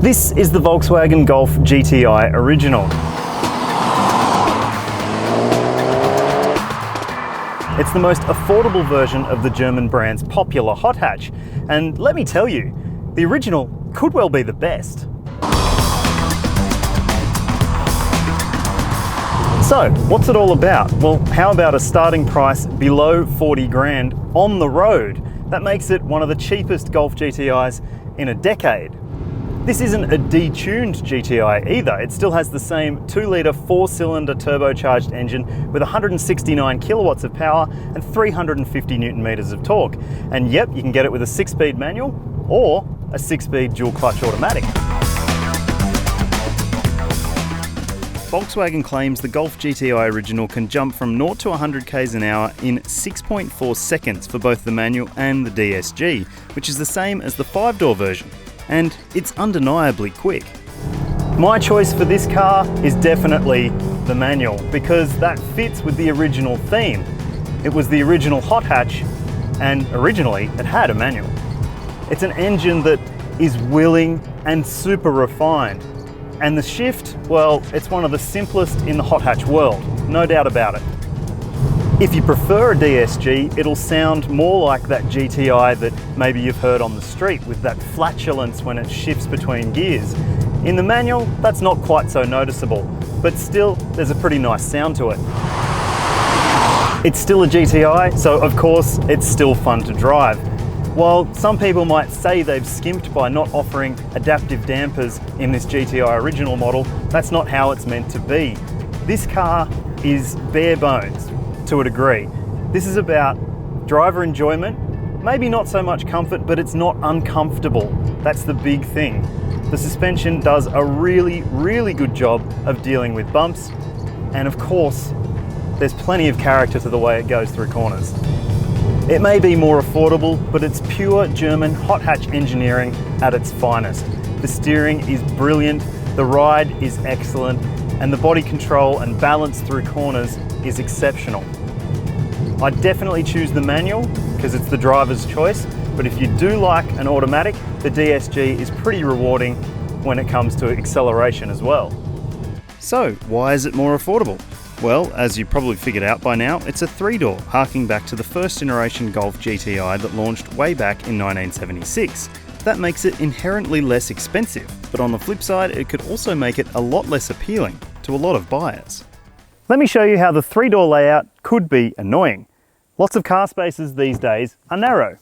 This is the Volkswagen Golf GTI Original. It's the most affordable version of the German brand's popular hot hatch, and let me tell you, the original could well be the best. So, what's it all about? Well, how about a starting price below 40 grand on the road? That makes it one of the cheapest Golf GTIs in a decade. This isn't a detuned GTI either. It still has the same 2-litre 4-cylinder turbocharged engine with 169 kilowatts of power and 350 Newton meters of torque. And yep, you can get it with a 6-speed manual or a 6-speed dual clutch automatic. Volkswagen claims the Golf GTI Original can jump from 0 to 100 km an hour in 6.4 seconds for both the manual and the DSG, which is the same as the 5-door version. And it's undeniably quick. My choice for this car is definitely the manual because that fits with the original theme. It was the original hot hatch and originally it had a manual. It's an engine that is willing and super refined. And the shift, well, it's one of the simplest in the hot hatch world, no doubt about it. If you prefer a DSG, it'll sound more like that GTI that maybe you've heard on the street with that flatulence when it shifts between gears. In the manual, that's not quite so noticeable, but still, there's a pretty nice sound to it. It's still a GTI, so of course, it's still fun to drive. While some people might say they've skimped by not offering adaptive dampers in this GTI original model, that's not how it's meant to be. This car is bare bones. To a degree. This is about driver enjoyment, maybe not so much comfort, but it's not uncomfortable. That's the big thing. The suspension does a really, really good job of dealing with bumps, and of course, there's plenty of character to the way it goes through corners. It may be more affordable, but it's pure German hot hatch engineering at its finest. The steering is brilliant, the ride is excellent, and the body control and balance through corners is exceptional. I'd definitely choose the manual because it's the driver's choice, but if you do like an automatic, the DSG is pretty rewarding when it comes to acceleration as well. So, why is it more affordable? Well, as you probably figured out by now, it's a 3-door, harking back to the first generation Golf GTI that launched way back in 1976. That makes it inherently less expensive, but on the flip side, it could also make it a lot less appealing to a lot of buyers. Let me show you how the 3-door layout could be annoying. Lots of car spaces these days are narrow.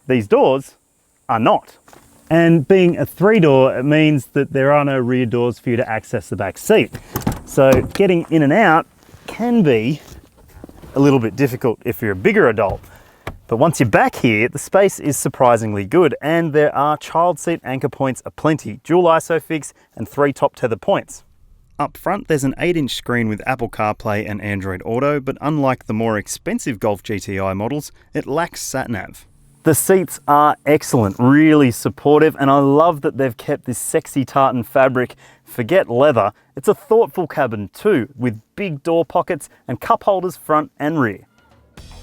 These doors are not. And being a 3-door, it means that there are no rear doors for you to access the back seat. So getting in and out can be a little bit difficult if you're a bigger adult. But once you're back here, the space is surprisingly good, and there are child seat anchor points aplenty, dual ISOFIX and 3 top tether points. Up front, there's an 8-inch screen with Apple CarPlay and Android Auto, but unlike the more expensive Golf GTI models, it lacks sat-nav. The seats are excellent, really supportive, and I love that they've kept this sexy tartan fabric. Forget leather, it's a thoughtful cabin too, with big door pockets and cup holders front and rear.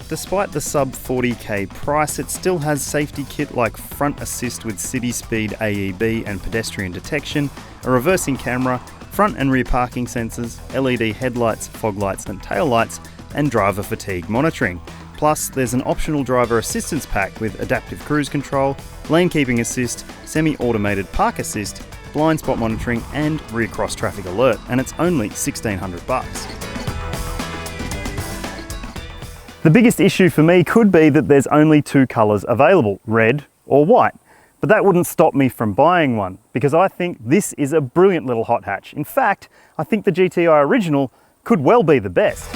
Despite the sub 40k price, it still has safety kit like front assist with city speed AEB and pedestrian detection, a reversing camera, front and rear parking sensors, LED headlights, fog lights and tail lights, and driver fatigue monitoring. Plus, there's an optional driver assistance pack with adaptive cruise control, lane keeping assist, semi-automated park assist, blind spot monitoring, and rear cross traffic alert, and it's only $1,600. The biggest issue for me could be that there's only 2 colours available, red or white. But that wouldn't stop me from buying one, because I think this is a brilliant little hot hatch. In fact, I think the GTI Original could well be the best.